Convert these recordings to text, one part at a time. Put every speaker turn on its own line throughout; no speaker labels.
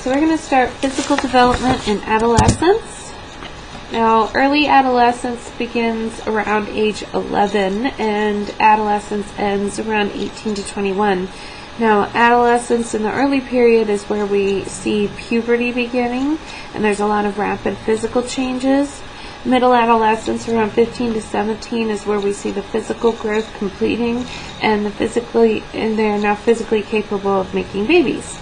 So we're going to start physical development in adolescence. Now, early adolescence begins around age 11 and adolescence ends around 18 to 21. Now, adolescence in the early period is where we see puberty beginning, and there's a lot of rapid physical changes. Middle adolescence, around 15 to 17, is where we see the physical growth completing, and they're now physically capable of making babies.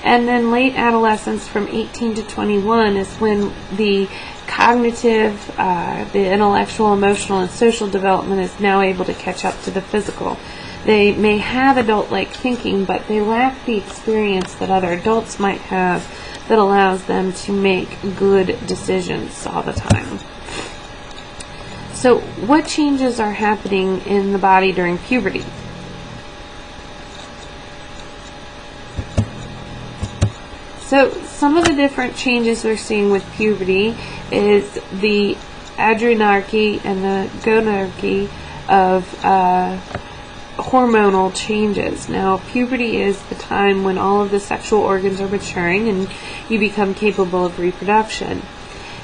And then late adolescence, from 18 to 21, is when the cognitive, the intellectual, emotional, and social development is now able to catch up to the physical. They may have adult-like thinking, but they lack the experience that other adults might have that allows them to make good decisions all the time. So, what changes are happening in the body during puberty? So, some of the different changes we're seeing with puberty is the adrenarche and the gonarche of hormonal changes. Now, puberty is the time when all of the sexual organs are maturing and you become capable of reproduction.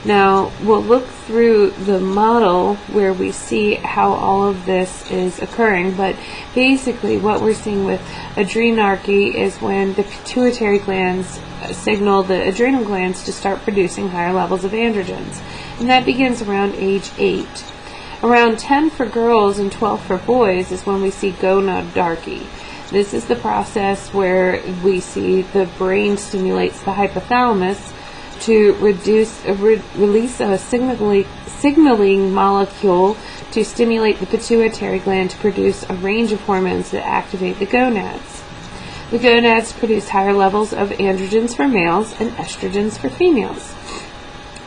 Now, we'll look through the model where we see how all of this is occurring, but basically what we're seeing with adrenarche is when the pituitary glands signal the adrenal glands to start producing higher levels of androgens, and that begins around age 8. Around 10 for girls and 12 for boys is when we see gonadarche. This is the process where we see the brain stimulates the hypothalamus to release a signaling molecule to stimulate the pituitary gland to produce a range of hormones that activate the gonads. The gonads produce higher levels of androgens for males and estrogens for females.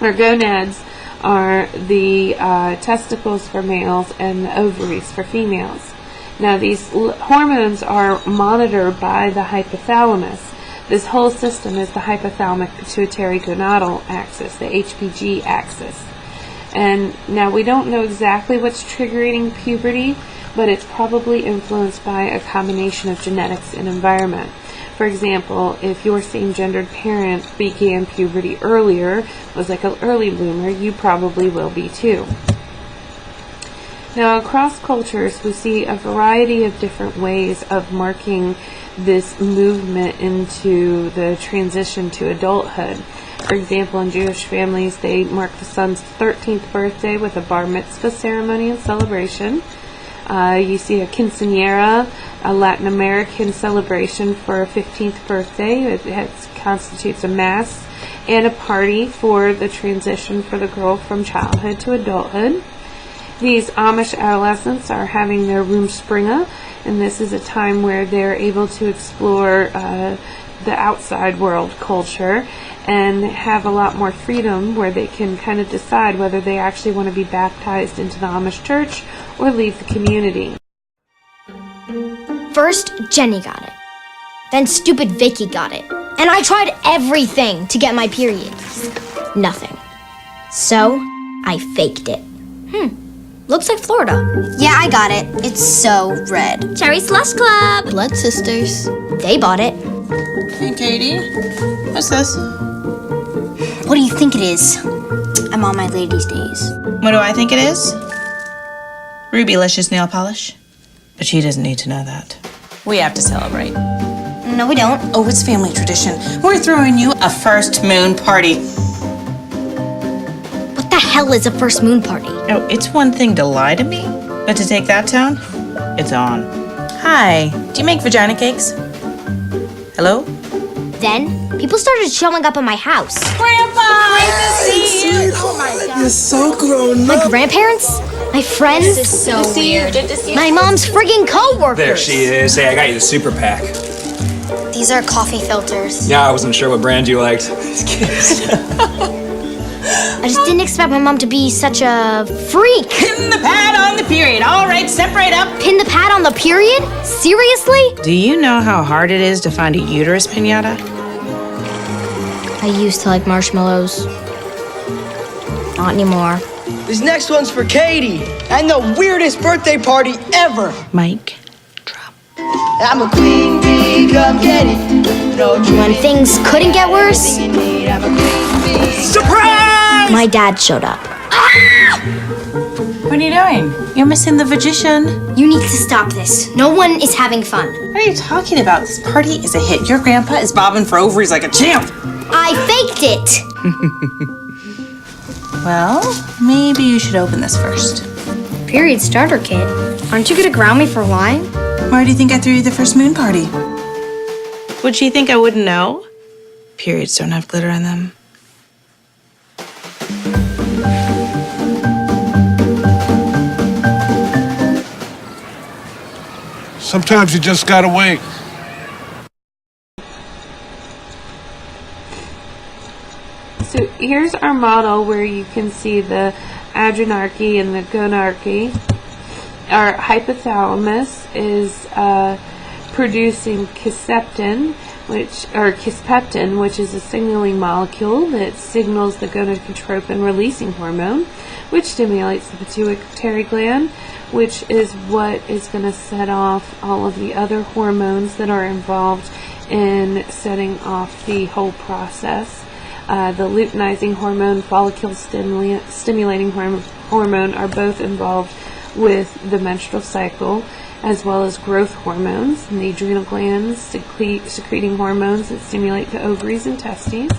Our gonads are the testicles for males and the ovaries for females. Now, these hormones are monitored by the hypothalamus. This whole system is the hypothalamic pituitary gonadal axis, the HPG axis. And now we don't know exactly what's triggering puberty, but it's probably influenced by a combination of genetics and environment. For example, if your same-gendered parent began puberty earlier, was like an early bloomer, you probably will be too. Now, across cultures, we see a variety of different ways of marking this movement into the transition to adulthood. For example, in Jewish families, they mark the son's 13th birthday with a bar mitzvah ceremony and celebration. You see a quinceañera, a Latin American celebration for a 15th birthday. It constitutes a mass and a party for the transition for the girl from childhood to adulthood. These Amish adolescents are having their Rumspringa, and this is a time where they're able to explore the outside world culture and have a lot more freedom where they can kind of decide whether they actually want to be baptized into the Amish church or leave the community.
First, Jenny got it. Then stupid Vicky got it. And I tried everything to get my period. Nothing. So, I faked it. Looks like Florida.
Yeah, I got it. It's so red.
Cherry Slush Club.
Blood Sisters.
They bought it.
Hey, Katie. What's this?
What do you think it is? I'm on my ladies' days.
What do I think it is? Rubylicious nail polish. But she doesn't need to know that. We have to celebrate.
No, we don't.
Oh, it's family tradition. We're throwing you a first moon party.
What the hell is a first moon party?
Oh, it's one thing to lie to me, but to take that tone, it's on. Hi, do you make vagina cakes? Hello?
Then, people started showing up at my house.
Grandpa, nice to see you. Oh my God.
You're so grown up.
My grandparents, my friends,
This is so weird.
my mom's friggin' co-workers.
There she is. Hey, I got you the super pack.
These are coffee filters.
Yeah, I wasn't sure what brand you liked.
I just didn't expect my mom to be such a freak.
Pin the pad on the period. All right, separate up.
Pin the pad on the period? Seriously?
Do you know how hard it is to find a uterus pinata?
I used to like marshmallows. Not anymore.
This next one's for Katie, and the weirdest birthday party ever.
Mic drop.
I'm a queen bee. baby, come get it. No
When things couldn't get worse,
Surprise!
my dad showed up.
What are you doing? You're missing the magician.
You need to stop this. No one is having fun.
What are you talking about? This party is a hit. Your grandpa is bobbing for ovaries like a champ.
I faked it.
Well, maybe you should open this first.
Period starter kit. Aren't you gonna ground me for lying?
Why do you think I threw you the first moon party? Would she think I wouldn't know? Periods don't have glitter on them.
Sometimes you just gotta wait.
So here's our model where you can see the adrenarche and the gonarche. Our hypothalamus is producing kisspeptin, which is a signaling molecule that signals the gonadotropin releasing hormone, which stimulates the pituitary gland, which is what is going to set off all of the other hormones that are involved in setting off the whole process. The luteinizing hormone, follicle stimulating hormone are both involved with the menstrual cycle, as well as growth hormones, and the adrenal glands secreting hormones that stimulate the ovaries and testes.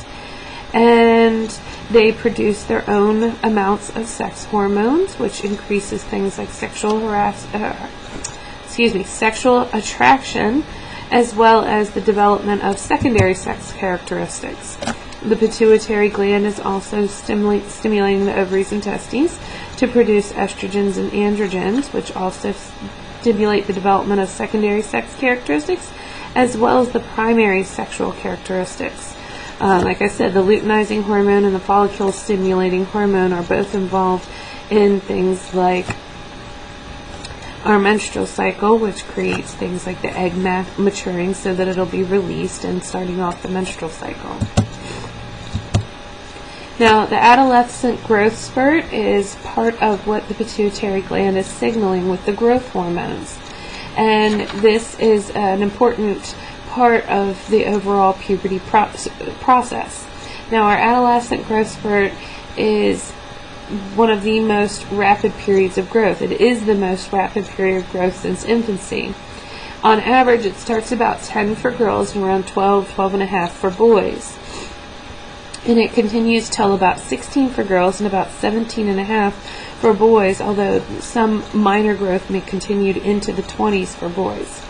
And they produce their own amounts of sex hormones, which increases things like sexual attraction, as well as the development of secondary sex characteristics. The pituitary gland is also stimulating the ovaries and testes to produce estrogens and androgens, which also stimulate the development of secondary sex characteristics, as well as the primary sexual characteristics. Like I said, the luteinizing hormone and the follicle stimulating hormone are both involved in things like our menstrual cycle, which creates things like the egg maturing so that it'll be released and starting off the menstrual cycle. Now, the adolescent growth spurt is part of what the pituitary gland is signaling with the growth hormones. And this is an important part of the overall puberty process. Now, our adolescent growth spurt is one of the most rapid periods of growth. It is the most rapid period of growth since infancy. On average, it starts about 10 for girls and around 12 and a half for boys. And it continues till about 16 for girls and about 17 and a half for boys, although some minor growth may continue into the 20s for boys.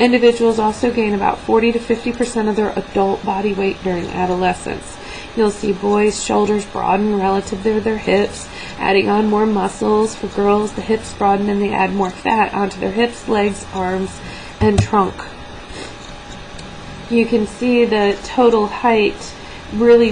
Individuals also gain about 40 to 50% of their adult body weight during adolescence. You'll see boys' shoulders broaden relative to their hips, adding on more muscles. For girls, the hips broaden and they add more fat onto their hips, legs, arms, and trunk. You can see the total height really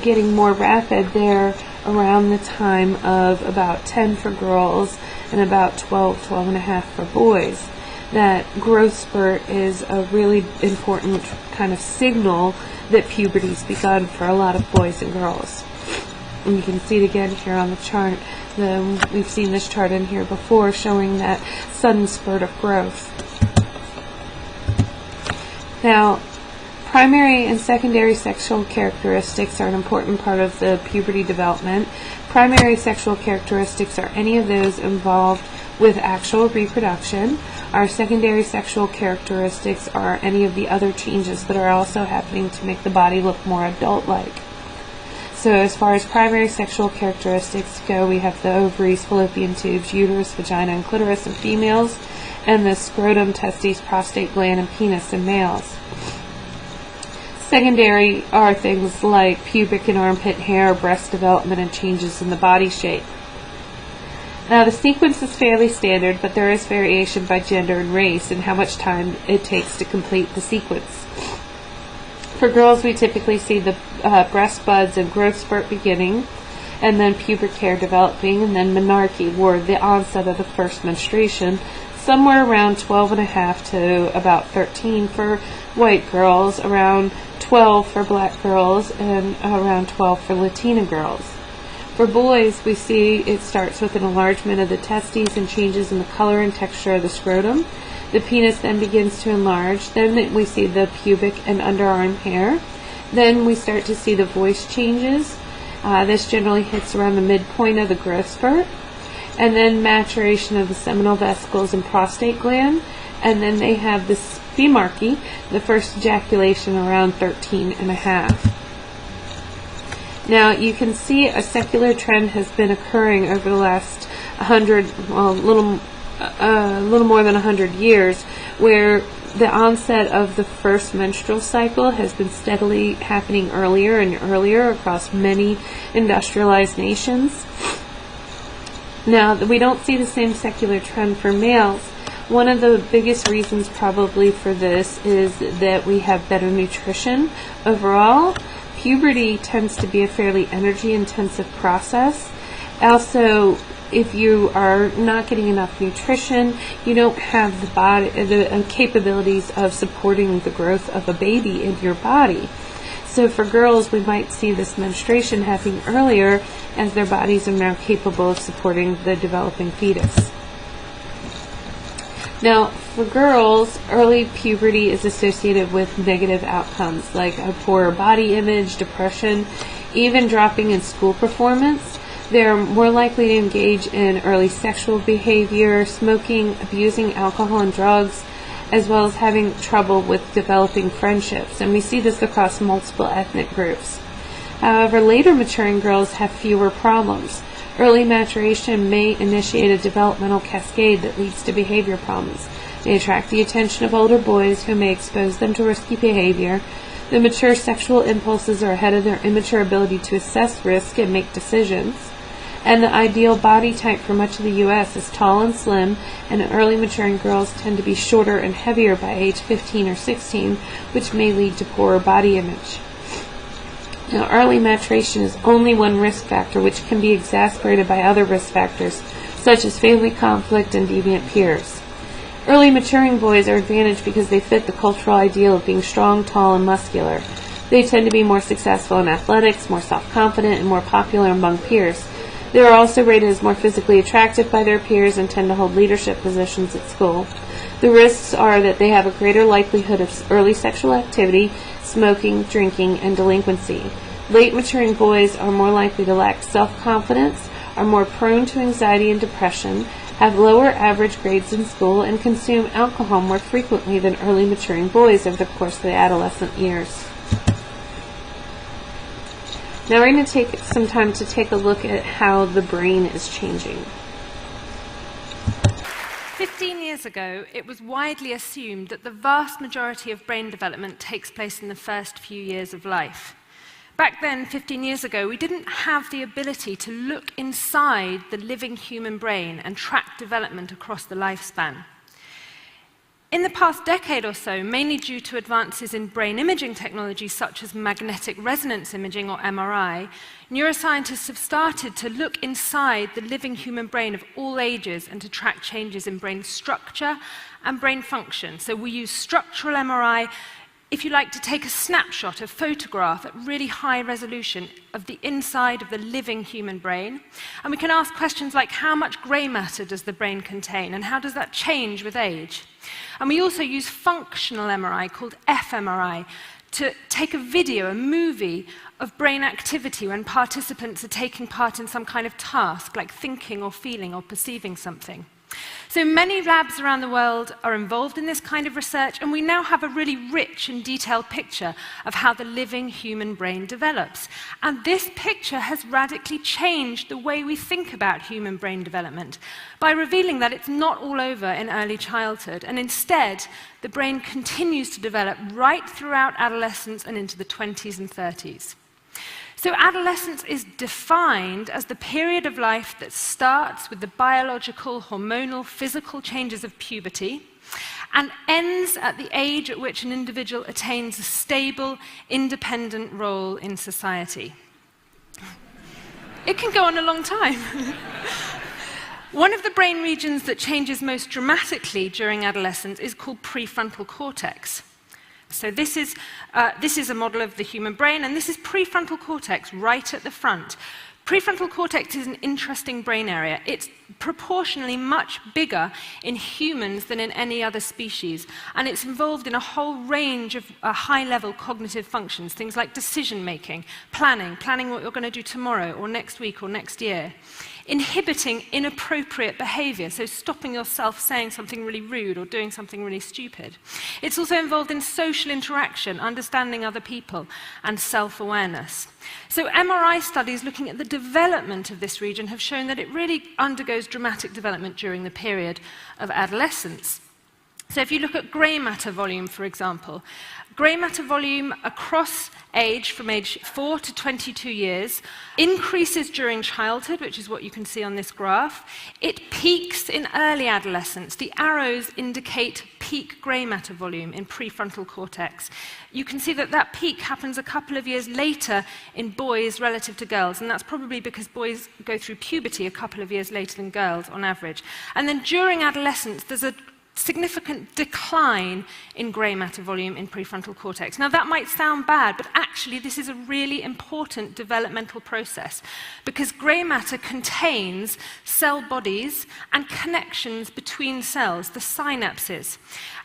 getting more rapid there around the time of about 10 for girls and about 12 and a half for boys. That growth spurt is a really important kind of signal that puberty's begun for a lot of boys and girls. And you can see it again here on the chart. We've seen this chart in here before showing that sudden spurt of growth. Now, primary and secondary sexual characteristics are an important part of the puberty development. Primary sexual characteristics are any of those involved with actual reproduction. Our secondary sexual characteristics are any of the other changes that are also happening to make the body look more adult-like. So as far as primary sexual characteristics go, we have the ovaries, fallopian tubes, uterus, vagina, and clitoris in females, and the scrotum, testes, prostate gland, and penis in males. Secondary are things like pubic and armpit hair, breast development, and changes in the body shape. Now, the sequence is fairly standard, but there is variation by gender and race and how much time it takes to complete the sequence. For girls, we typically see the breast buds and growth spurt beginning, and then pubic hair developing, and then menarche, or the onset of the first menstruation, somewhere around 12 and a half to about 13 for white girls, around 12 for black girls, and around 12 for Latina girls. For boys, we see it starts with an enlargement of the testes and changes in the color and texture of the scrotum. The penis then begins to enlarge. Then we see the pubic and underarm hair. Then we start to see the voice changes. This generally hits around the midpoint of the growth spurt. And then maturation of the seminal vesicles and prostate gland. And then they have the spermarchy, the first ejaculation around 13 and a half. Now you can see a secular trend has been occurring over the last 100, well, a little more than 100 years, where the onset of the first menstrual cycle has been steadily happening earlier and earlier across many industrialized nations. Now, we don't see the same secular trend for males. One of the biggest reasons probably for this is that we have better nutrition overall. Puberty tends to be a fairly energy-intensive process. Also, if you are not getting enough nutrition, you don't have the capabilities of supporting the growth of a baby in your body. So for girls, we might see this menstruation happening earlier as their bodies are now capable of supporting the developing fetus. Now, for girls, early puberty is associated with negative outcomes like a poorer body image, depression, even dropping in school performance. They're more likely to engage in early sexual behavior, smoking, abusing alcohol and drugs, as well as having trouble with developing friendships. And we see this across multiple ethnic groups. However, later maturing girls have fewer problems. Early maturation may initiate a developmental cascade that leads to behavior problems. They attract the attention of older boys who may expose them to risky behavior. The mature sexual impulses are ahead of their immature ability to assess risk and make decisions. And the ideal body type for much of the U.S. is tall and slim, and early maturing girls tend to be shorter and heavier by age 15 or 16, which may lead to poorer body image. Now, early maturation is only one risk factor, which can be exacerbated by other risk factors, such as family conflict and deviant peers. Early maturing boys are advantaged because they fit the cultural ideal of being strong, tall, and muscular. They tend to be more successful in athletics, more self-confident, and more popular among peers. They are also rated as more physically attractive by their peers and tend to hold leadership positions at school. The risks are that they have a greater likelihood of early sexual activity, smoking, drinking, and delinquency. Late maturing boys are more likely to lack self-confidence, are more prone to anxiety and depression, have lower average grades in school, and consume alcohol more frequently than early maturing boys over the course of the adolescent years. Now we're going to take some time to take a look at how the brain is changing.
15 years ago, it was widely assumed that the vast majority of brain development takes place in the first few years of life. Back then, 15 years ago, we didn't have the ability to look inside the living human brain and track development across the lifespan. In the past decade or so, mainly due to advances in brain imaging technology such as magnetic resonance imaging or MRI, neuroscientists have started to look inside the living human brain of all ages and to track changes in brain structure and brain function. So we use structural MRI, if you like, to take a snapshot, a photograph at really high resolution of the inside of the living human brain. And we can ask questions like, how much grey matter does the brain contain, and how does that change with age? And we also use functional MRI, called fMRI, to take a video, a movie, of brain activity when participants are taking part in some kind of task, like thinking or feeling or perceiving something. So many labs around the world are involved in this kind of research, and we now have a really rich and detailed picture of how the living human brain develops. And this picture has radically changed the way we think about human brain development by revealing that it's not all over in early childhood, and instead, the brain continues to develop right throughout adolescence and into the 20s and 30s. So adolescence is defined as the period of life that starts with the biological, hormonal, physical changes of puberty and ends at the age at which an individual attains a stable, independent role in society. It can go on a long time. One of the brain regions that changes most dramatically during adolescence is called prefrontal cortex. So this is a model of the human brain, and this is prefrontal cortex right at the front. Prefrontal cortex is an interesting brain area. It's proportionally much bigger in humans than in any other species, and it's involved in a whole range of high-level cognitive functions, things like decision-making, planning what you're going to do tomorrow or next week or next year, inhibiting inappropriate behavior, so stopping yourself saying something really rude or doing something really stupid. It's also involved in social interaction, understanding other people, and self-awareness. So MRI studies looking at the development of this region have shown that it really undergoes dramatic development during the period of adolescence. So if you look at grey matter volume, for example, grey matter volume across age, from age 4 to 22 years, increases during childhood, which is what you can see on this graph. It peaks in early adolescence. The arrows indicate peak grey matter volume in prefrontal cortex. You can see that that peak happens a couple of years later in boys relative to girls, and that's probably because boys go through puberty a couple of years later than girls on average. And then during adolescence, there's a significant decline in grey matter volume in prefrontal cortex. Now that might sound bad, but actually this is a really important developmental process because grey matter contains cell bodies and connections between cells, the synapses.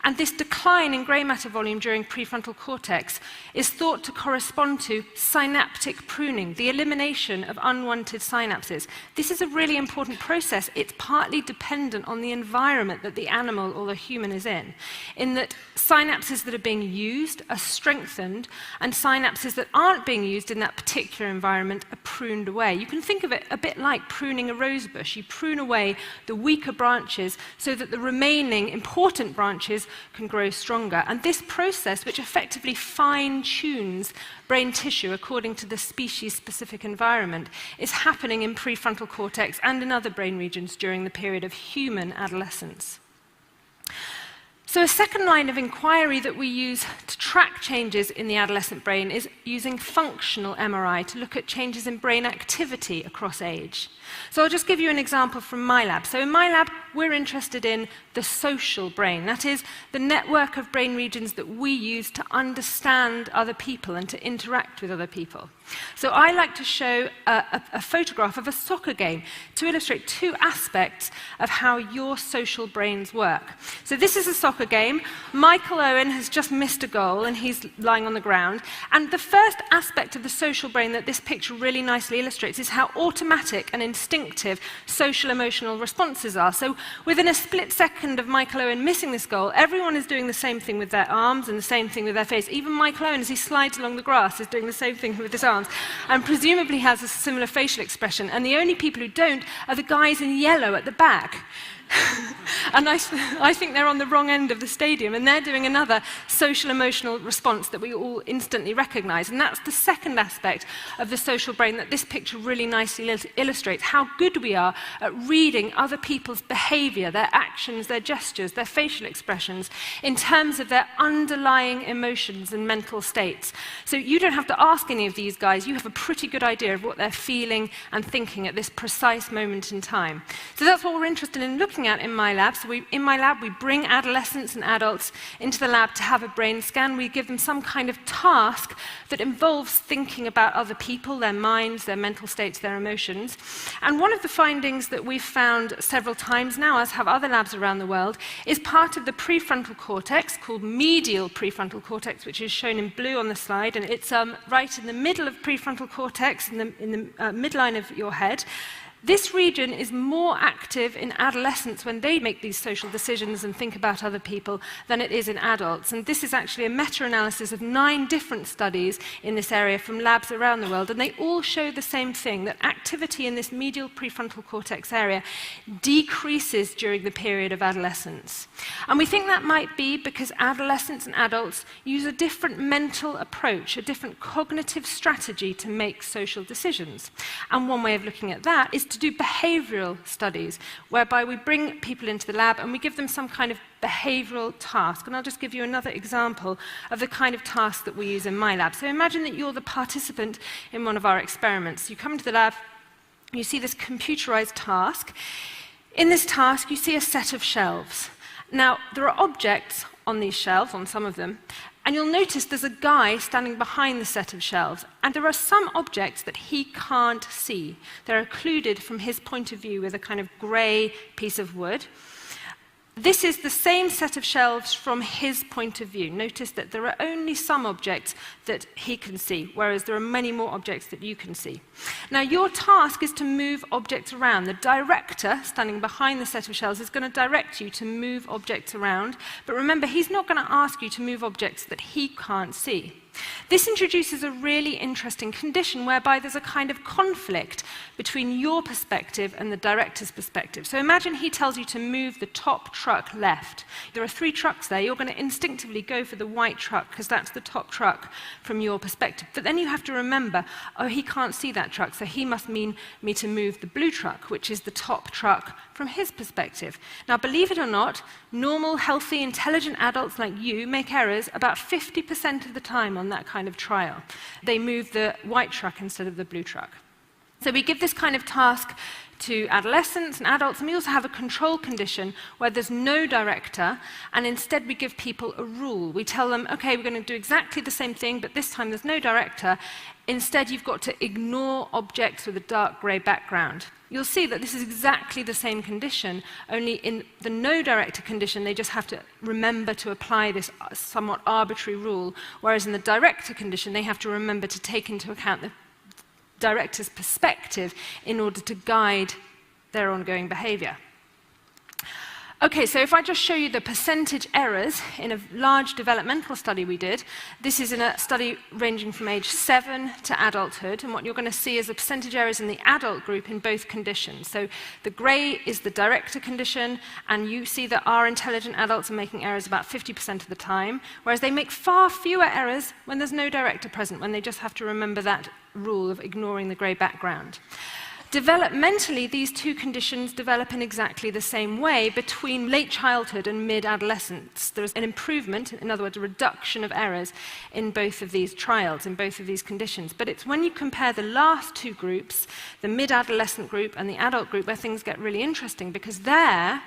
And this decline in grey matter volume during prefrontal cortex is thought to correspond to synaptic pruning, the elimination of unwanted synapses. This is a really important process. It's partly dependent on the environment that the animal or the human is in that synapses that are being used are strengthened and synapses that aren't being used in that particular environment are pruned away. You can think of it a bit like pruning a rose bush. You prune away the weaker branches so that the remaining important branches can grow stronger. And this process, which effectively fine-tunes brain tissue according to the species-specific environment, is happening in prefrontal cortex and in other brain regions during the period of human adolescence. So a second line of inquiry that we use to track changes in the adolescent brain is using functional MRI to look at changes in brain activity across age. So I'll just give you an example from my lab. So in my lab, we're interested in the social brain. That is, the network of brain regions that we use to understand other people and to interact with other people. So I like to show a photograph of a soccer game to illustrate two aspects of how your social brains work. So this is a soccer game. Michael Owen has just missed a goal and he's lying on the ground. And the first aspect of the social brain that this picture really nicely illustrates is how automatic and instinctive social emotional responses are. So within a split second of Michael Owen missing this goal, everyone is doing the same thing with their arms and the same thing with their face. Even Michael Owen, as he slides along the grass, is doing the same thing with his arms and presumably has a similar facial expression. And the only people who don't are the guys in yellow at the back. And I think they're on the wrong end of the stadium, and they're doing another social emotional response that we all instantly recognize. And that's the second aspect of the social brain that this picture really nicely illustrates, how good we are at reading other people's behavior, their actions, their gestures, their facial expressions, in terms of their underlying emotions and mental states. So you don't have to ask any of these guys, you have a pretty good idea of what they're feeling and thinking at this precise moment in time. So that's what we're interested in looking at in my lab. So in my lab, we bring adolescents and adults into the lab to have a brain scan. We give them some kind of task that involves thinking about other people, their minds, their mental states, their emotions. And one of the findings that we've found several times now, as have other labs around the world, is part of the prefrontal cortex called medial prefrontal cortex, which is shown in blue on the slide. And it's right in the middle of prefrontal cortex, in the midline of your head. This region is more active in adolescents when they make these social decisions and think about other people than it is in adults. And this is actually a meta-analysis of 9 different studies in this area from labs around the world, and they all show the same thing, that activity in this medial prefrontal cortex area decreases during the period of adolescence. And we think that might be because adolescents and adults use a different mental approach, a different cognitive strategy to make social decisions. And one way of looking at that is to do behavioral studies, whereby we bring people into the lab and we give them some kind of behavioral task. And I'll just give you another example of the kind of task that we use in my lab. So imagine that you're the participant in one of our experiments. You come into the lab, you see this computerized task. In this task, you see a set of shelves. Now, there are objects on these shelves, on some of them, And you'll notice there's a guy standing behind the set of shelves, and there are some objects that he can't see. They're occluded from his point of view with a kind of grey piece of wood. This is the same set of shelves from his point of view. Notice that there are only some objects that he can see, whereas there are many more objects that you can see. Now, your task is to move objects around. The director, standing behind the set of shelves, is going to direct you to move objects around. But remember, he's not going to ask you to move objects that he can't see. This introduces a really interesting condition whereby there's a kind of conflict between your perspective and the director's perspective. So imagine he tells you to move the top truck left. There are 3 trucks there. You're going to instinctively go for the white truck because that's the top truck from your perspective. But then you have to remember, oh, he can't see that truck, so he must mean me to move the blue truck, which is the top truck from his perspective. Now, believe it or not, normal, healthy, intelligent adults like you make errors about 50% of the time on that kind of trial. They move the white truck instead of the blue truck. So we give this kind of task to adolescents and adults, and we also have a control condition where there's no director, and instead we give people a rule. We tell them, okay, we're going to do exactly the same thing, but this time there's no director. Instead, you've got to ignore objects with a dark grey background. You'll see that this is exactly the same condition, only in the no director condition, they just have to remember to apply this somewhat arbitrary rule, whereas in the director condition, they have to remember to take into account the director's perspective in order to guide their ongoing behavior. Okay, so if I just show you the percentage errors in a large developmental study we did, this is in a study ranging from age 7 to adulthood, and what you're going to see is the percentage errors in the adult group in both conditions. So the grey is the director condition, and you see that our intelligent adults are making errors about 50% of the time, whereas they make far fewer errors when there's no director present, when they just have to remember that rule of ignoring the grey background. Developmentally, these two conditions develop in exactly the same way between late childhood and mid-adolescence. There's an improvement, in other words, a reduction of errors in both of these trials, in both of these conditions. But it's when you compare the last two groups, the mid-adolescent group and the adult group, where things get really interesting, because there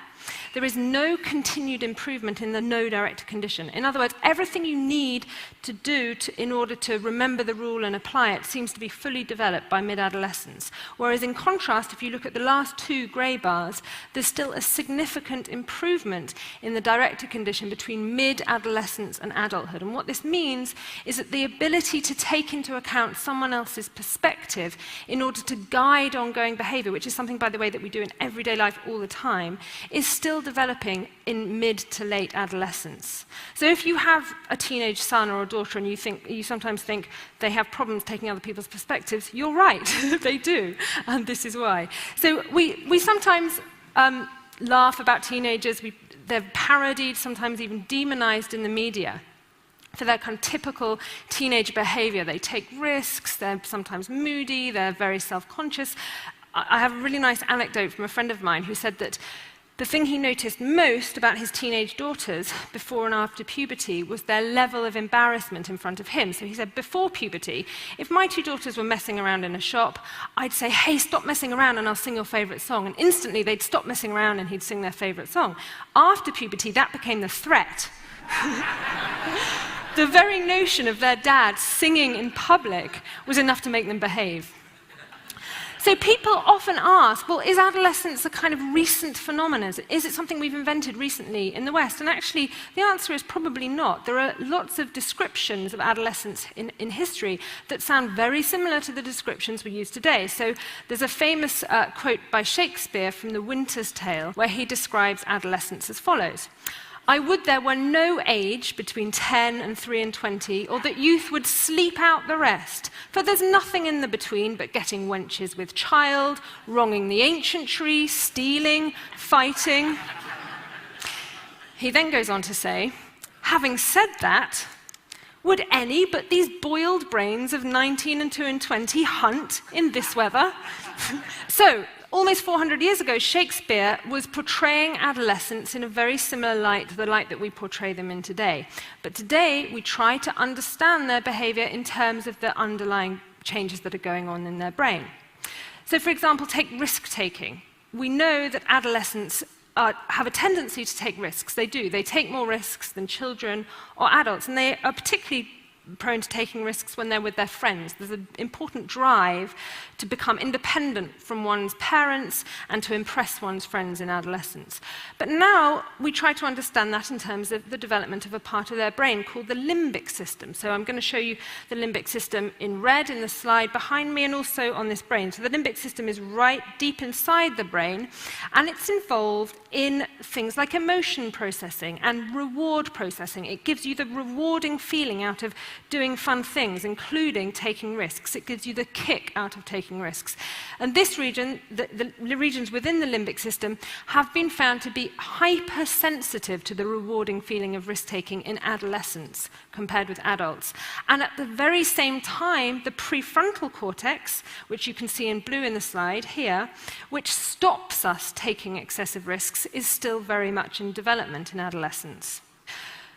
is no continued improvement in the no director condition. In other words, everything you need to do in order to remember the rule and apply it seems to be fully developed by mid-adolescence. Whereas in contrast, if you look at the last two grey bars, there's still a significant improvement in the director condition between mid-adolescence and adulthood. And what this means is that the ability to take into account someone else's perspective in order to guide ongoing behavior, which is something, by the way, that we do in everyday life all the time, is still developing in mid to late adolescence. So if you have a teenage son or a daughter and you sometimes think they have problems taking other people's perspectives, you're right, they do, and this is why. So we sometimes laugh about teenagers. They're parodied, sometimes even demonized in the media for their kind of typical teenage behavior. They take risks, they're sometimes moody, they're very self-conscious. I have a really nice anecdote from a friend of mine who said that the thing he noticed most about his teenage daughters before and after puberty was their level of embarrassment in front of him. So he said, before puberty, if my two daughters were messing around in a shop, I'd say, hey, stop messing around and I'll sing your favorite song. And instantly they'd stop messing around and he'd sing their favorite song. After puberty, that became the threat. The very notion of their dad singing in public was enough to make them behave. So people often ask, well, is adolescence a kind of recent phenomenon? Is it something we've invented recently in the West? And actually, the answer is probably not. There are lots of descriptions of adolescence in history that sound very similar to the descriptions we use today. So there's a famous quote by Shakespeare from The Winter's Tale, where he describes adolescence as follows. I would there were no age between 10 and 3 and 20, or that youth would sleep out the rest. For there's nothing in the between but getting wenches with child, wronging the ancient tree, stealing, fighting. He then goes on to say, having said that, would any but these boiled brains of 19 and 2 and 20 hunt in this weather? So, almost 400 years ago, Shakespeare was portraying adolescents in a very similar light to the light that we portray them in today. But today, we try to understand their behavior in terms of the underlying changes that are going on in their brain. So, for example, take risk-taking. We know that adolescents have a tendency to take risks. They do. They take more risks than children or adults, and they are particularly prone to taking risks when they're with their friends. There's an important drive to become independent from one's parents and to impress one's friends in adolescence. But now we try to understand that in terms of the development of a part of their brain called the limbic system. So I'm going to show you the limbic system in red in the slide behind me and also on this brain. So the limbic system is right deep inside the brain, and it's involved in things like emotion processing and reward processing. It gives you the rewarding feeling out of doing fun things, including taking risks. It gives you the kick out of taking risks. And this region, the regions within the limbic system, have been found to be hypersensitive to the rewarding feeling of risk-taking in adolescents compared with adults. And at the very same time, the prefrontal cortex, which you can see in blue in the slide here, which stops us taking excessive risks, is still very much in development in adolescence.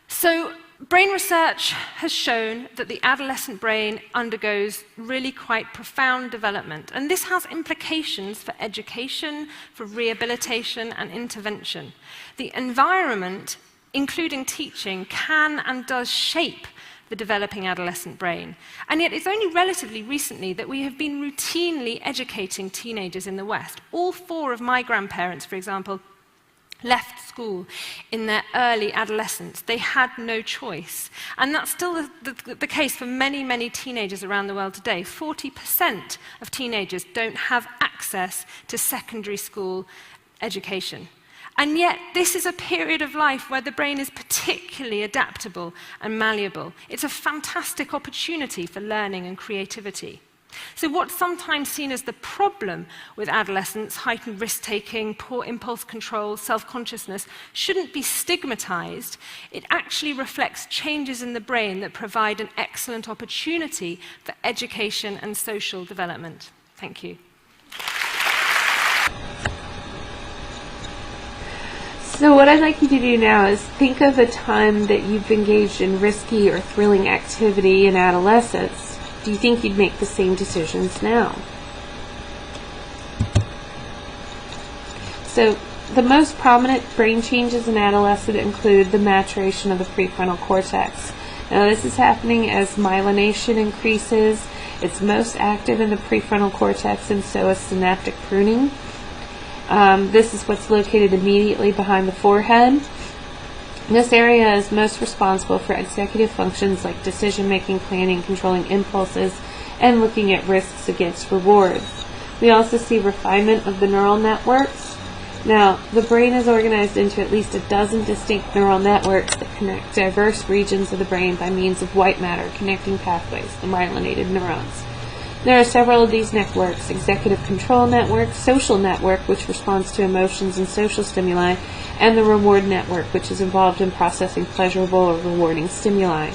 So brain research has shown that the adolescent brain undergoes really quite profound development, and this has implications for education, for rehabilitation and intervention. The environment, including teaching, can and does shape the developing adolescent brain. And yet it's only relatively recently that we have been routinely educating teenagers in the West. All 4 of my grandparents, for example, left school in their early adolescence. They had no choice. And that's still the case for many, many teenagers around the world today. 40% of teenagers don't have access to secondary school education. And yet, this is a period of life where the brain is particularly adaptable and malleable. It's a fantastic opportunity for learning and creativity. So what's sometimes seen as the problem with adolescence, heightened risk-taking, poor impulse control, self-consciousness, shouldn't be stigmatized. It actually reflects changes in the brain that provide an excellent opportunity for education and social development. Thank you.
So what I'd like you to do now is think of a time that you've engaged in risky or thrilling activity in adolescence. Do you think you'd make the same decisions now? So the most prominent brain changes in adolescence include the maturation of the prefrontal cortex. Now this is happening as myelination increases. It's most active in the prefrontal cortex, and so is synaptic pruning. This is what's located immediately behind the forehead. This area is most responsible for executive functions like decision-making, planning, controlling impulses, and looking at risks against rewards. We also see refinement of the neural networks. Now, the brain is organized into at least a dozen distinct neural networks that connect diverse regions of the brain by means of white matter connecting pathways, the myelinated neurons. There are several of these networks: executive control network, social network, which responds to emotions and social stimuli, and the reward network, which is involved in processing pleasurable or rewarding stimuli.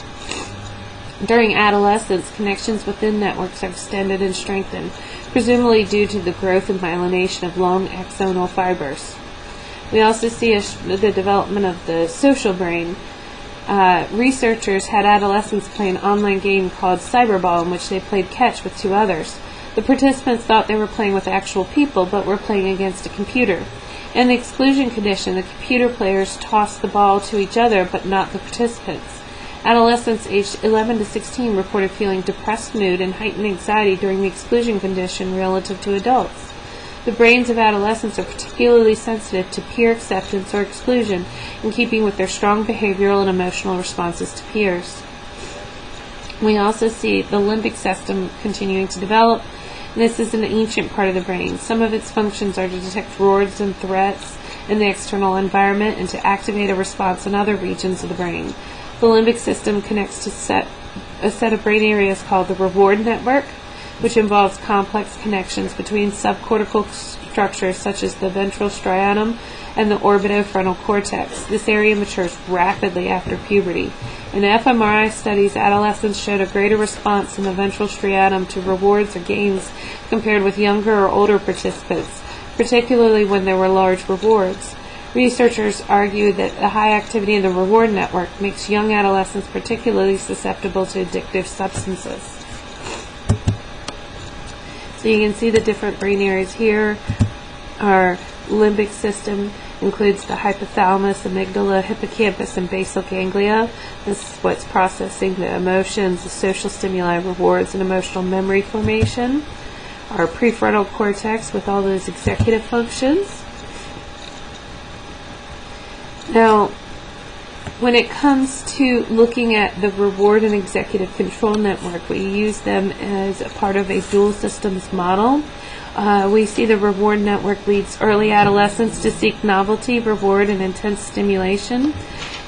During adolescence, connections within networks are extended and strengthened, presumably due to the growth and myelination of long axonal fibers. We also see the development of the social brain. Researchers had adolescents play an online game called Cyberball, in which they played catch with 2 others. The participants thought they were playing with actual people, but were playing against a computer. In the exclusion condition, the computer players tossed the ball to each other, but not the participants. Adolescents aged 11 to 16 reported feeling depressed mood and heightened anxiety during the exclusion condition relative to adults. The brains of adolescents are particularly sensitive to peer acceptance or exclusion, in keeping with their strong behavioral and emotional responses to peers. We also see the limbic system continuing to develop. This is an ancient part of the brain. Some of its functions are to detect rewards and threats in the external environment and to activate a response in other regions of the brain. The limbic system connects to a set of brain areas called the reward network, which involves complex connections between subcortical structures such as the ventral striatum and the orbitofrontal cortex. This area matures rapidly after puberty. In fMRI studies, adolescents showed a greater response in the ventral striatum to rewards or gains compared with younger or older participants, particularly when there were large rewards. Researchers argue that the high activity in the reward network makes young adolescents particularly susceptible to addictive substances. So you can see the different brain areas here. Our limbic system includes the hypothalamus, amygdala, hippocampus, and basal ganglia. This is what's processing the emotions, the social stimuli, rewards, and emotional memory formation. Our prefrontal cortex with all those executive functions. Now, when it comes to looking at the reward and executive control network, we use them as a part of a dual systems model. We see the reward network leads early adolescents to seek novelty, reward, and intense stimulation.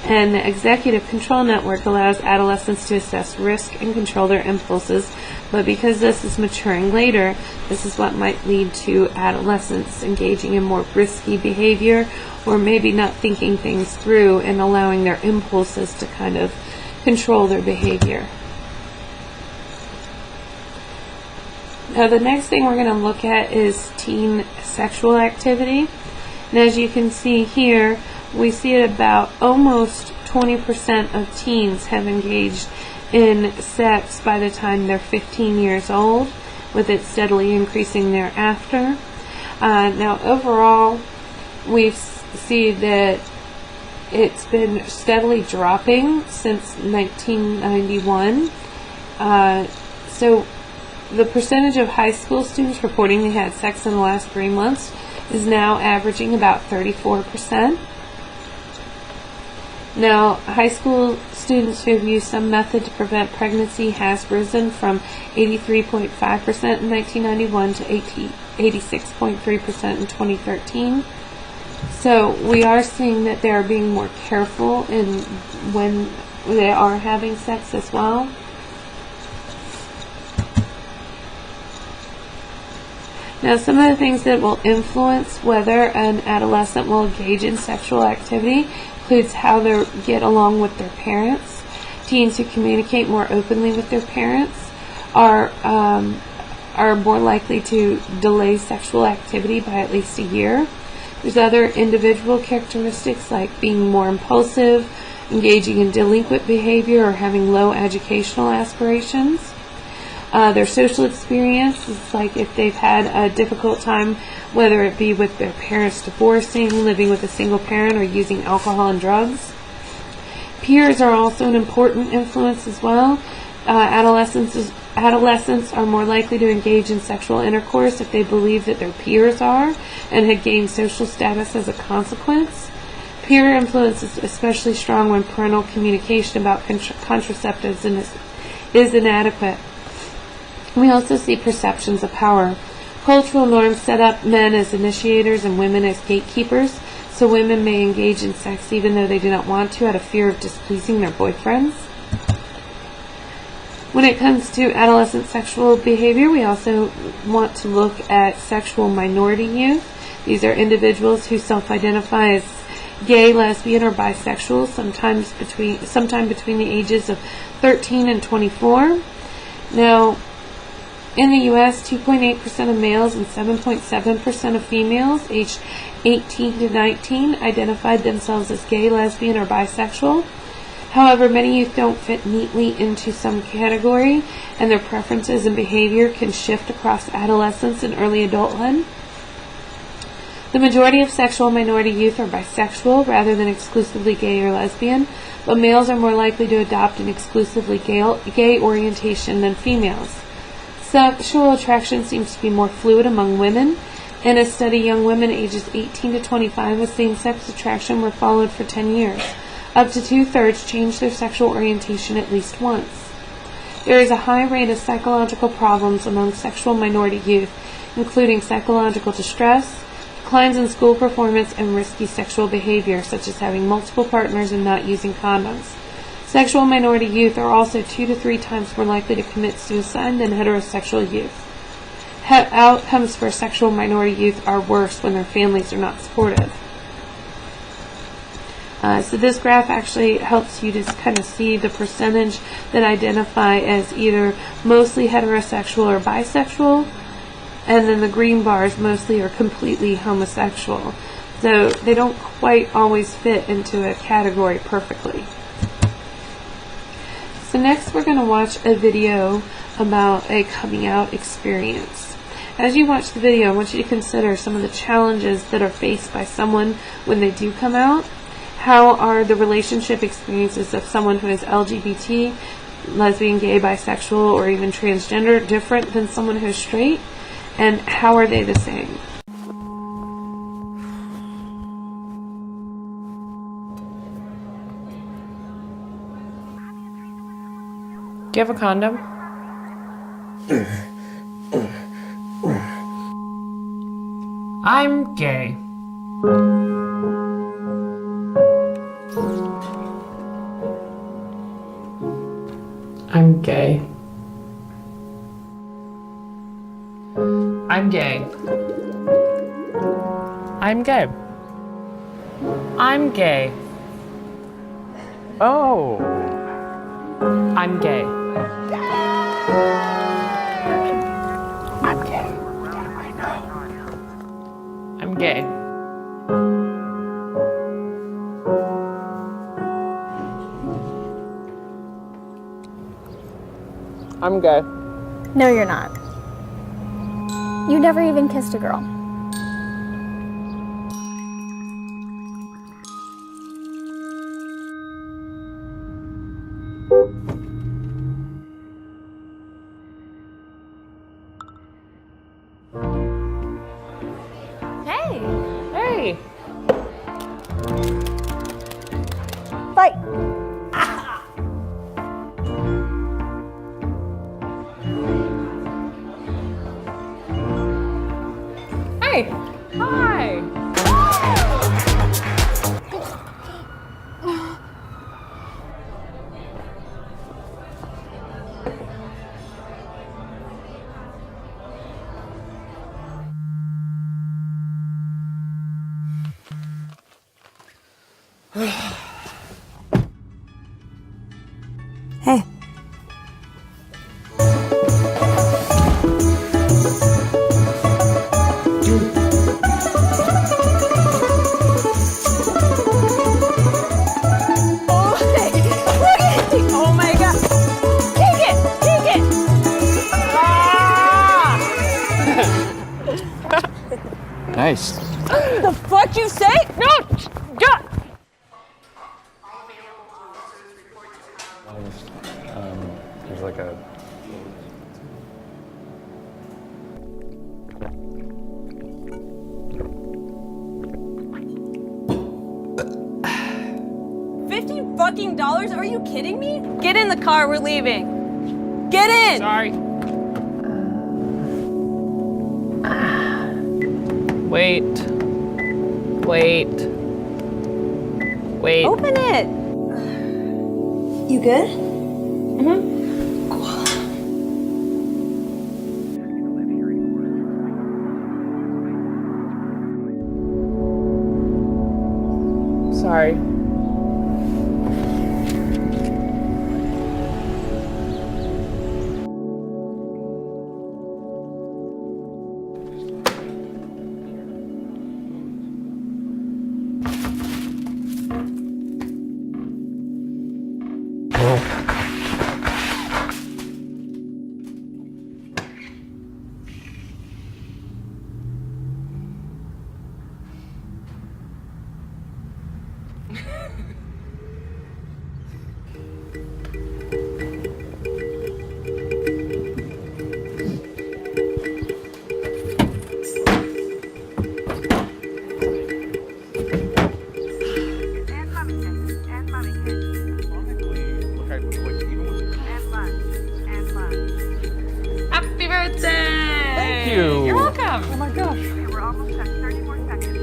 And the executive control network allows adolescents to assess risk and control their impulses. But because this is maturing later, this is what might lead to adolescents engaging in more risky behavior, or maybe not thinking things through and allowing their impulses to kind of control their behavior. Now the next thing we're going to look at is teen sexual activity. And as you can see here, we see it about almost 20% of teens have engaged in sex by the time they're 15 years old, with it steadily increasing thereafter. Now overall, we see that it's been steadily dropping since 1991. So the percentage of high school students reporting they had sex in the last 3 months is now averaging about 34%. Now, high school students who have used some method to prevent pregnancy has risen from 83.5% in 1991 to 86.3% in 2013. So we are seeing that they are being more careful in when they are having sex as well. Now, some of the things that will influence whether an adolescent will engage in sexual activity includes how they get along with their parents. Teens who communicate more openly with their parents are more likely to delay sexual activity by at least a year. There's other individual characteristics like being more impulsive, engaging in delinquent behavior, or having low educational aspirations. Their social experience is like if they've had a difficult time, whether it be with their parents divorcing, living with a single parent, or using alcohol and drugs. Peers are also an important influence as well. Adolescents are more likely to engage in sexual intercourse if they believe that their peers are and had gained social status as a consequence. Peer influence is especially strong when parental communication about contraceptives is inadequate. We also see perceptions of power. Cultural norms set up men as initiators and women as gatekeepers, so women may engage in sex even though they do not want to out of fear of displeasing their boyfriends. When it comes to adolescent sexual behavior, we also want to look at sexual minority youth. These are individuals who self-identify as gay, lesbian, or bisexual, sometime between the ages of 13 and 24. Now, in the U.S., 2.8% of males and 7.7% of females aged 18 to 19 identified themselves as gay, lesbian, or bisexual. However, many youth don't fit neatly into some category, and their preferences and behavior can shift across adolescence and early adulthood. The majority of sexual minority youth are bisexual rather than exclusively gay or lesbian, but males are more likely to adopt an exclusively gay orientation than females. Sexual attraction seems to be more fluid among women. In a study, young women ages 18 to 25 with same-sex attraction were followed for 10 years. Up to 2/3 changed their sexual orientation at least once. There is a high rate of psychological problems among sexual minority youth, including psychological distress, declines in school performance, and risky sexual behavior, such as having multiple partners and not using condoms. Sexual minority youth are also 2 to 3 times more likely to commit suicide than heterosexual youth. Outcomes for sexual minority youth are worse when their families are not supportive. So this graph actually helps you to kind of see the percentage that identify as either mostly heterosexual or bisexual, and then the green bars mostly or completely homosexual. So they don't quite always fit into a category perfectly. So next we're going to watch a video about a coming out experience. As you watch the video, I want you to consider some of the challenges that are faced by someone when they do come out. How are the relationship experiences of someone who is LGBT, lesbian, gay, bisexual, or even transgender different than someone who's straight? And how are they the same?
Do you have a condom? I'm gay. I'm gay. I'm gay. I'm gay. I'm gay. Oh. I'm gay. I'm gay. I know. I'm gay. I'm gay.
No, you're not. You never even kissed a girl.
Hey. Hey.
Fight.
Hey. Hi.
Hey.
Oh my god. Take it. Take it. Ah!
Nice.
The fuck you say? No. God.
There's like a...
$50 Are you kidding me? Get in the car. We're leaving. Get in. Sorry. Wait. Wait. Wait.
Open it. You good?
Sorry. Happy birthday! Thank you. You're welcome. Oh my gosh.
We're almost at 30 more seconds.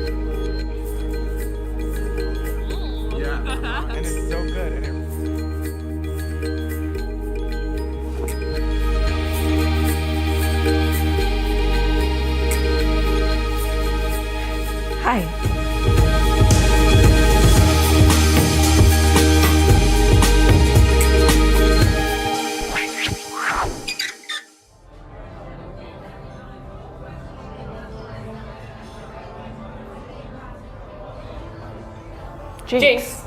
Yeah, and it's so good. And it...
Hi.
Jinx.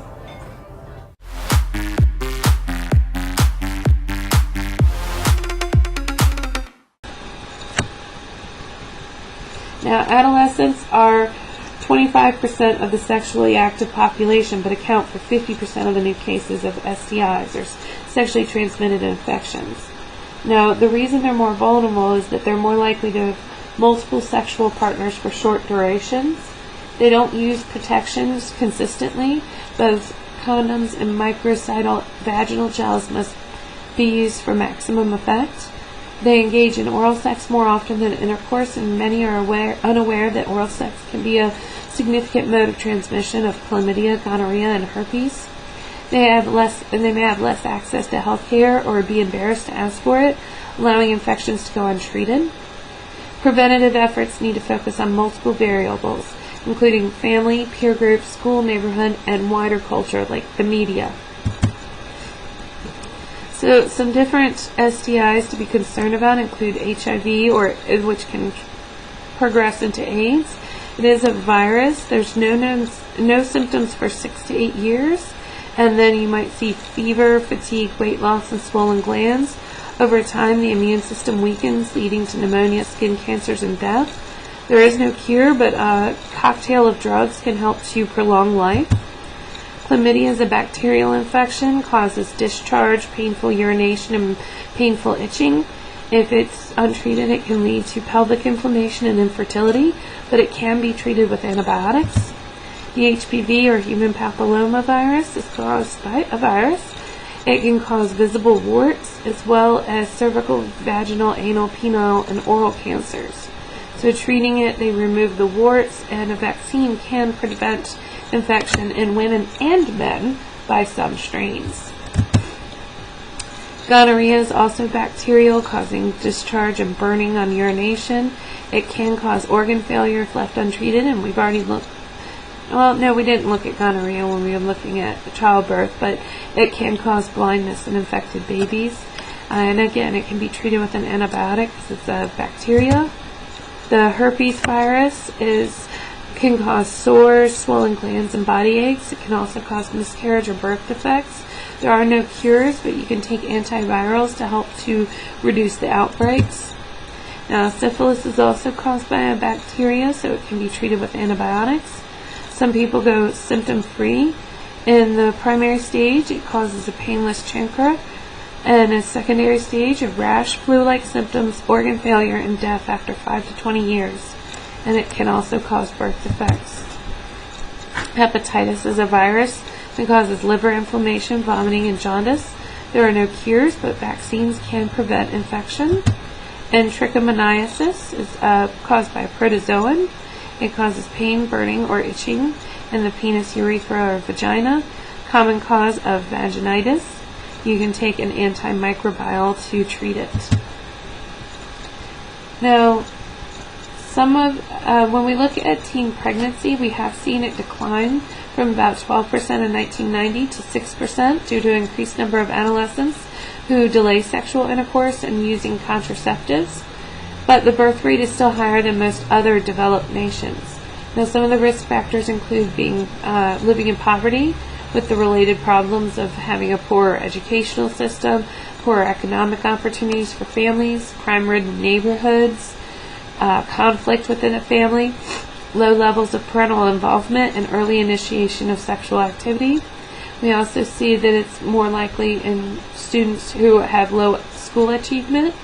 Now, adolescents are 25% of the sexually active population, but account for 50% of the new cases of STIs, or sexually transmitted infections. Now, the reason they're more vulnerable is that they're more likely to have multiple sexual partners for short durations. They don't use protections consistently. Both condoms and microcidal vaginal gels must be used for maximum effect. They engage in oral sex more often than intercourse, and many are unaware that oral sex can be a significant mode of transmission of chlamydia, gonorrhea, and herpes. They may have less access to health care or be embarrassed to ask for it, allowing infections to go untreated. Preventative efforts need to focus on multiple variables, including family, peer groups, school, neighborhood, and wider culture like the media. So some different STIs to be concerned about include HIV, which can progress into AIDS. It is a virus. There's no symptoms for 6 to 8 years, and then you might see fever, fatigue, weight loss, and swollen glands. Over time, the immune system weakens, leading to pneumonia, skin cancers, and death. There is no cure, but a cocktail of drugs can help to prolong life. Chlamydia is a bacterial infection, causes discharge, painful urination, and painful itching. If it's untreated, it can lead to pelvic inflammation and infertility, but it can be treated with antibiotics. The HPV, or human papillomavirus, is caused by a virus. It can cause visible warts, as well as cervical, vaginal, anal, penile, and oral cancers. So treating it, they remove the warts, and a vaccine can prevent infection in women and men by some strains. Gonorrhea is also bacterial, causing discharge and burning on urination. It can cause organ failure if left untreated, and we've already looked. Well, no, we didn't look at gonorrhea when we were looking at childbirth, but it can cause blindness in infected babies. And again, it can be treated with an antibiotic because it's a bacteria. The herpes virus can cause sores, swollen glands, and body aches. It can also cause miscarriage or birth defects. There are no cures, but you can take antivirals to help to reduce the outbreaks. Now, syphilis is also caused by a bacteria, so it can be treated with antibiotics. Some people go symptom-free. In the primary stage, it causes a painless chancre, and a secondary stage of rash, flu-like symptoms, organ failure, and death after 5 to 20 years. And it can also cause birth defects. Hepatitis is a virus that causes liver inflammation, vomiting, and jaundice. There are no cures, but vaccines can prevent infection. And trichomoniasis is caused by a protozoan. It causes pain, burning, or itching in the penis, urethra, or vagina. Common cause of vaginitis. You can take an antimicrobial to treat it. Now, when we look at teen pregnancy, we have seen it decline from about 12% in 1990 to 6% due to an increased number of adolescents who delay sexual intercourse and using contraceptives. But the birth rate is still higher than most other developed nations. Now, some of the risk factors include living in poverty, with the related problems of having a poor educational system, poor economic opportunities for families, crime-ridden neighborhoods, conflict within a family, low levels of parental involvement, and early initiation of sexual activity. We also see that it's more likely in students who have low school achievement,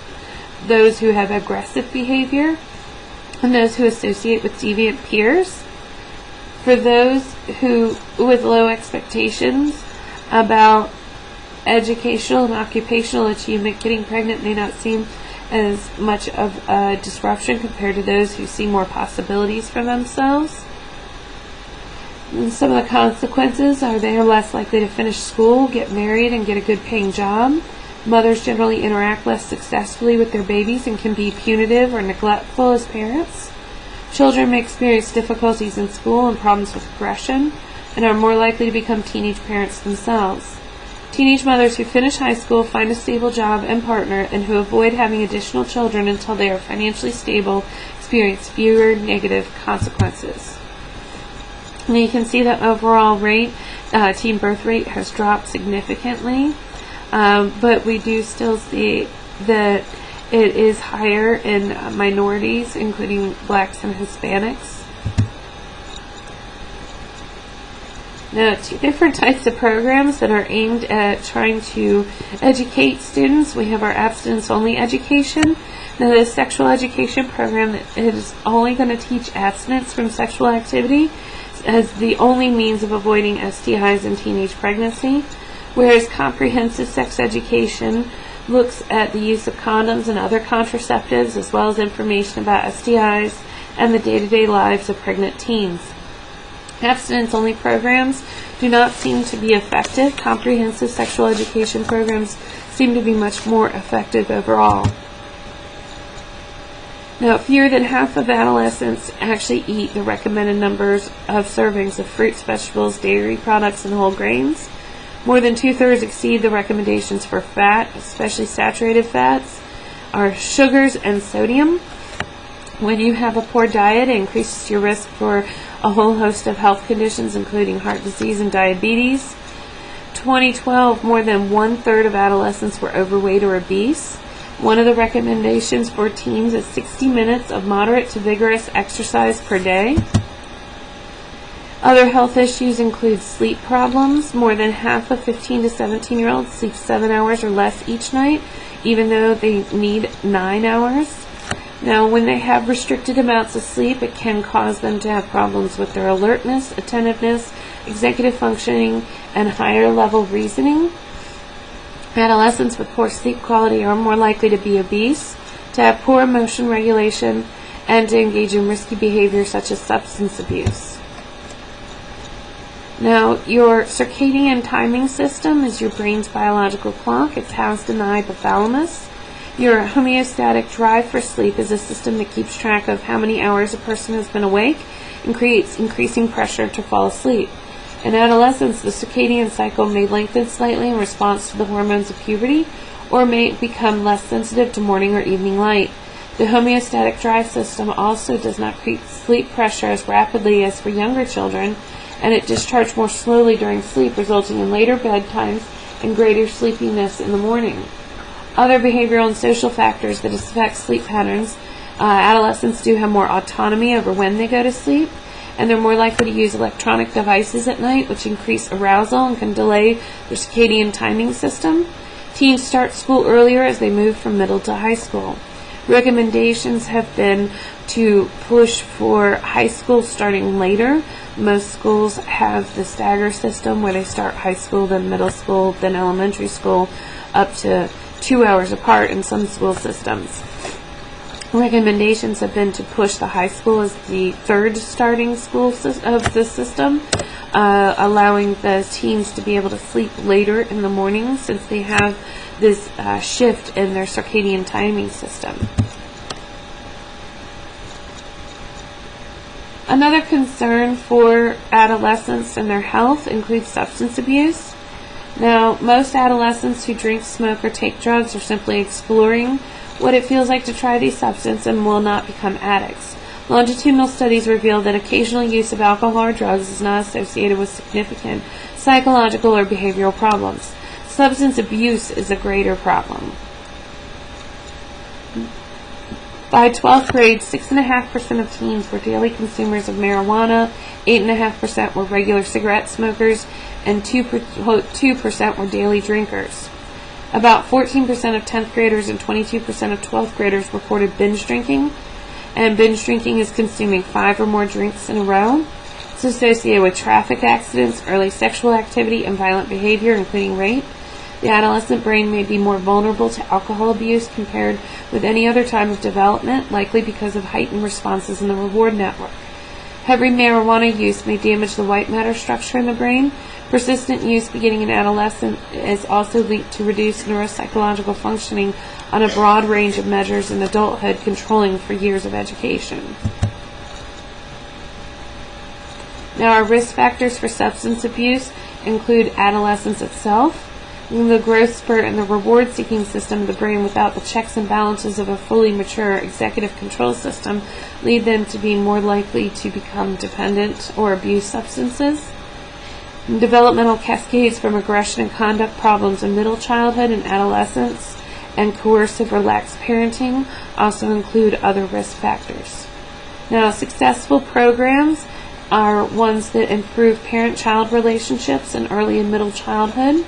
those who have aggressive behavior, and those who associate with deviant peers. For those who, with low expectations about educational and occupational achievement, getting pregnant may not seem as much of a disruption compared to those who see more possibilities for themselves. And some of the consequences are they are less likely to finish school, get married, and get a good paying job. Mothers generally interact less successfully with their babies and can be punitive or neglectful as parents. Children may experience difficulties in school and problems with aggression, and are more likely to become teenage parents themselves. Teenage mothers who finish high school, find a stable job and partner, and who avoid having additional children until they are financially stable experience fewer negative consequences. And you can see that overall rate, teen birth rate, has dropped significantly. But we do still see that it is higher in minorities, including blacks and Hispanics. Now, two different types of programs that are aimed at trying to educate students. We have our abstinence-only education. Now, the sexual education program that is only going to teach abstinence from sexual activity as the only means of avoiding STIs in teenage pregnancy, whereas comprehensive sex education looks at the use of condoms and other contraceptives, as well as information about STIs and the day-to-day lives of pregnant teens. Abstinence-only programs do not seem to be effective. Comprehensive sexual education programs seem to be much more effective overall. Now, fewer than half of adolescents actually eat the recommended numbers of servings of fruits, vegetables, dairy products, and whole grains. More than 2/3 exceed the recommendations for fat, especially saturated fats, are sugars and sodium. When you have a poor diet, it increases your risk for a whole host of health conditions, including heart disease and diabetes. 2012, more than 1/3 of adolescents were overweight or obese. One of the recommendations for teens is 60 minutes of moderate to vigorous exercise per day. Other health issues include sleep problems. More than half of 15 to 17-year-olds sleep 7 hours or less each night, even though they need 9 hours. Now, when they have restricted amounts of sleep, it can cause them to have problems with their alertness, attentiveness, executive functioning, and higher level reasoning. Adolescents with poor sleep quality are more likely to be obese, to have poor emotion regulation, and to engage in risky behavior such as substance abuse. Now, your circadian timing system is your brain's biological clock. It's housed in the hypothalamus. Your homeostatic drive for sleep is a system that keeps track of how many hours a person has been awake and creates increasing pressure to fall asleep. In adolescence, the circadian cycle may lengthen slightly in response to the hormones of puberty, or may become less sensitive to morning or evening light. The homeostatic drive system also does not create sleep pressure as rapidly as for younger children, and it discharges more slowly during sleep, resulting in later bedtimes and greater sleepiness in the morning. Other behavioral and social factors that affect sleep patterns, adolescents do have more autonomy over when they go to sleep, and they're more likely to use electronic devices at night, which increase arousal and can delay their circadian timing system. Teens start school earlier as they move from middle to high school. Recommendations have been to push for high school starting later. Most schools have the stagger system where they start high school, then middle school, then elementary school, up to 2 hours apart in some school systems. Recommendations have been to push the high school as the third starting school of the system, allowing the teens to be able to sleep later in the morning since they have this shift in their circadian timing system. Another concern for adolescents and their health includes substance abuse. Now, most adolescents who drink, smoke, or take drugs are simply exploring what it feels like to try these substances and will not become addicts. Longitudinal studies reveal that occasional use of alcohol or drugs is not associated with significant psychological or behavioral problems. Substance abuse is a greater problem. By 12th grade, 6.5% of teens were daily consumers of marijuana, 8.5% were regular cigarette smokers, and 2% were daily drinkers. About 14% of 10th graders and 22% of 12th graders reported binge drinking, and binge drinking is consuming 5 or more drinks in a row. It's associated with traffic accidents, early sexual activity, and violent behavior, including rape. The adolescent brain may be more vulnerable to alcohol abuse compared with any other time of development, likely because of heightened responses in the reward network. Heavy marijuana use may damage the white matter structure in the brain. Persistent use beginning in adolescence is also linked to reduced neuropsychological functioning on a broad range of measures in adulthood, controlling for years of education. Now, our risk factors for substance abuse include adolescence itself, the growth spurt and the reward-seeking system of the brain without the checks and balances of a fully mature executive control system lead them to be more likely to become dependent or abuse substances. Developmental cascades from aggression and conduct problems in middle childhood and adolescence, and coercive relaxed parenting also include other risk factors. Now, successful programs are ones that improve parent-child relationships in early and middle childhood,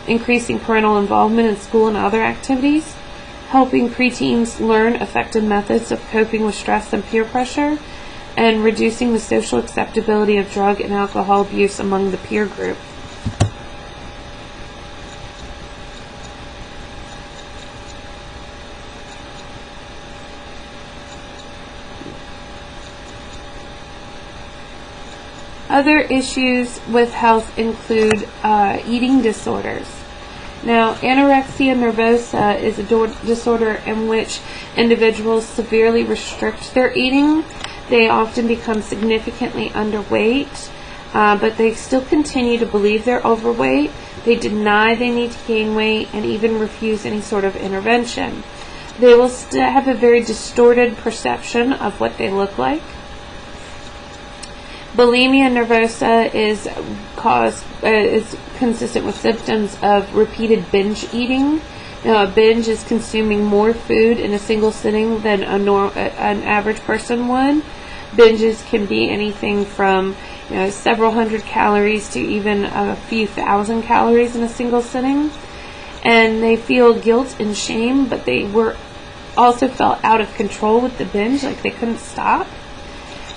increasing parental involvement in school and other activities, helping preteens learn effective methods of coping with stress and peer pressure, and reducing the social acceptability of drug and alcohol abuse among the peer group. Other issues with health include eating disorders. Now, anorexia nervosa is a disorder in which individuals severely restrict their eating. They often become significantly underweight, but they still continue to believe they're overweight. They deny they need to gain weight and even refuse any sort of intervention. They will still have a very distorted perception of what they look like. Bulimia nervosa is consistent with symptoms of repeated binge eating. Now, a binge is consuming more food in a single sitting than an average person would. Binges can be anything from several hundred calories to even a few thousand calories in a single sitting. And they feel guilt and shame, but they also felt out of control with the binge, like they couldn't stop.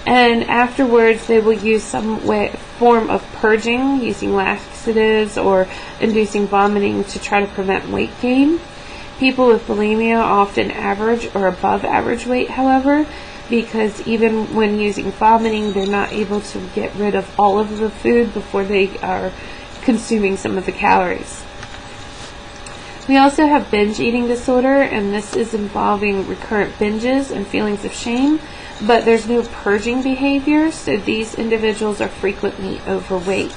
And afterwards, they will use some form of purging, using laxatives or inducing vomiting to try to prevent weight gain. People with bulimia are often average or above average weight, however, because even when using vomiting, they're not able to get rid of all of the food before they are consuming some of the calories. We also have binge eating disorder, and this is involving recurrent binges and feelings of shame, but there's no purging behavior, so these individuals are frequently overweight.